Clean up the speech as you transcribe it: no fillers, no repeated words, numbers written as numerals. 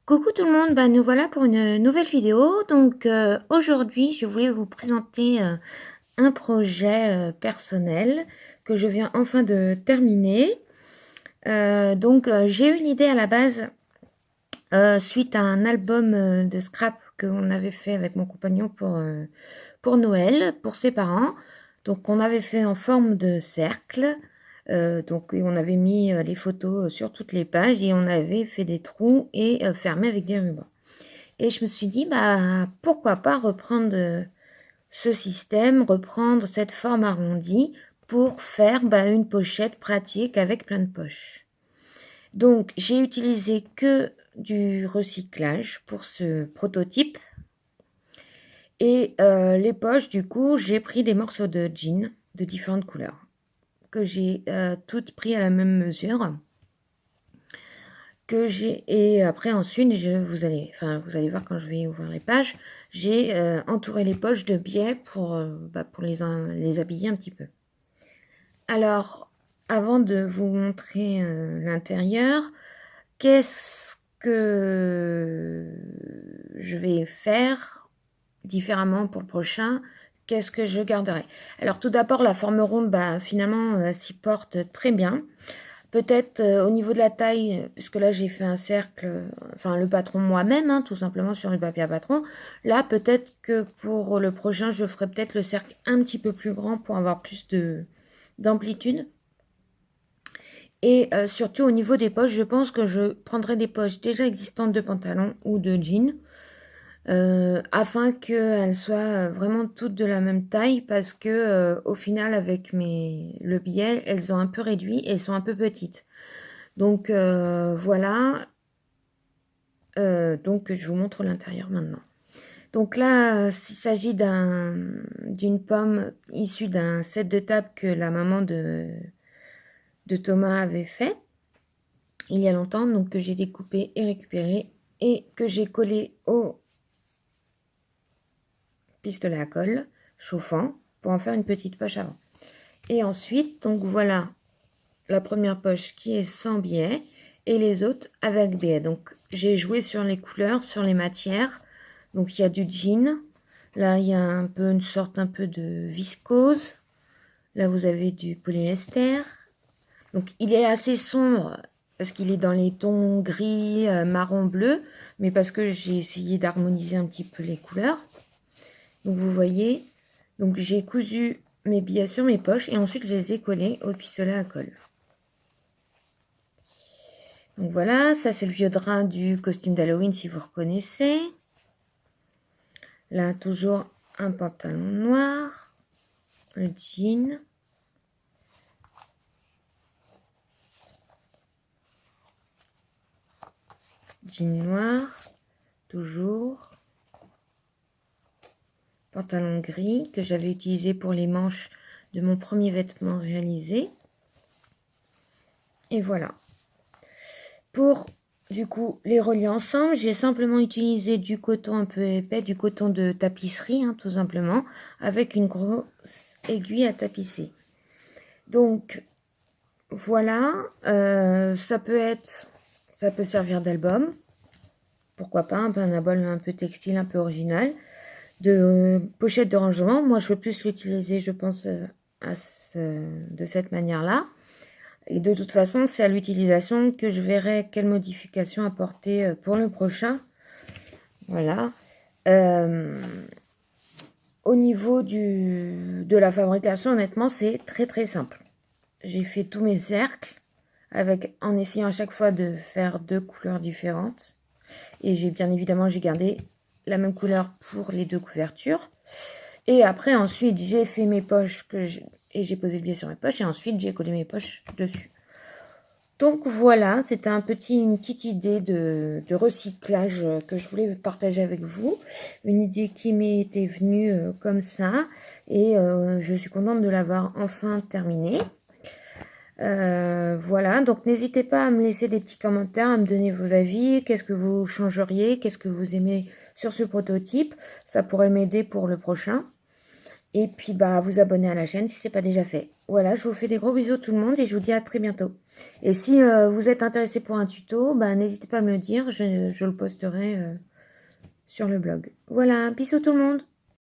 Coucou tout le monde, nous voilà pour une nouvelle vidéo. Donc aujourd'hui, je voulais vous présenter un projet personnel que je viens enfin de terminer. J'ai eu l'idée à la base suite à un album de scrap qu'on avait fait avec mon compagnon pour Noël, pour ses parents. Donc on avait fait en forme de cercle. Et on avait mis les photos sur toutes les pages et on avait fait des trous et fermé avec des rubans. Et je me suis dit, pourquoi pas reprendre ce système, reprendre cette forme arrondie pour faire une pochette pratique avec plein de poches. Donc, j'ai utilisé que du recyclage pour ce prototype. Et les poches, du coup, j'ai pris des morceaux de jean de différentes couleurs que j'ai toutes pris à la même mesure. Et après ensuite vous allez voir quand je vais ouvrir les pages, j'ai entouré les poches de biais pour les habiller un petit peu. Alors avant de vous montrer l'intérieur, qu'est-ce que je vais faire différemment pour le prochain? Qu'est-ce que je garderai? Alors tout d'abord, la forme ronde, finalement s'y porte très bien. Peut-être au niveau de la taille, puisque là j'ai fait un cercle, le patron moi-même, tout simplement sur le papier à patron. Là, peut-être que pour le prochain, je ferai peut-être le cercle un petit peu plus grand pour avoir plus d'amplitude. Et surtout au niveau des poches, je pense que je prendrai des poches déjà existantes de pantalon ou de jean, afin qu'elles soient vraiment toutes de la même taille, parce que au final avec le biais, elles ont un peu réduit et sont un peu petites. Donc voilà, donc je vous montre l'intérieur maintenant. Donc là, il s'agit d'une pomme issue d'un set de table que la maman de Thomas avait fait il y a longtemps, donc que j'ai découpé et récupéré et que j'ai collé au pistolet à colle chauffant pour en faire une petite poche avant. Et ensuite, donc voilà la première poche qui est sans biais et les autres avec biais. Donc j'ai joué sur les couleurs, sur les matières. Donc il y a du jean, là il y a une sorte un peu de viscose, là vous avez du polyester. Donc il est assez sombre parce qu'il est dans les tons gris, marron, bleu, mais parce que j'ai essayé d'harmoniser un petit peu les couleurs. Donc vous voyez, donc j'ai cousu mes billets sur mes poches et ensuite je les ai collés au pistolet à colle. Donc voilà, ça c'est le vieux drap du costume d'Halloween si vous reconnaissez. Là toujours un pantalon noir, le jean. Jean noir, toujours. Pantalon gris que j'avais utilisé pour les manches de mon premier vêtement réalisé. Et voilà. Pour du coup les relier ensemble, j'ai simplement utilisé du coton un peu épais, du coton de tapisserie tout simplement, avec une grosse aiguille à tapisser. Donc voilà, ça peut servir d'album, pourquoi pas, un album un peu textile, un peu original, de pochette de rangement. Moi je veux plus l'utiliser, je pense, de cette manière-là. Et de toute façon, c'est à l'utilisation que je verrai quelles modifications apporter pour le prochain. Voilà. Au niveau de la fabrication, honnêtement, c'est très très simple. J'ai fait tous mes cercles en essayant à chaque fois de faire 2 couleurs différentes. Et j'ai gardé la même couleur pour les 2 couvertures. Et après, ensuite, j'ai fait mes poches et j'ai posé le biais sur mes poches. Et ensuite, j'ai collé mes poches dessus. Donc voilà, c'était une petite idée de recyclage que je voulais partager avec vous. Une idée qui m'était venue comme ça. Et je suis contente de l'avoir enfin terminée. Voilà, donc n'hésitez pas à me laisser des petits commentaires, à me donner vos avis. Qu'est-ce que vous changeriez? Qu'est-ce que vous aimez sur ce prototype? Ça pourrait m'aider pour le prochain. Et puis, bah, vous abonner à la chaîne si ce n'est pas déjà fait. Voilà, je vous fais des gros bisous tout le monde et je vous dis à très bientôt. Et si vous êtes intéressé pour un tuto, bah, n'hésitez pas à me le dire, je le posterai sur le blog. Voilà, bisous tout le monde.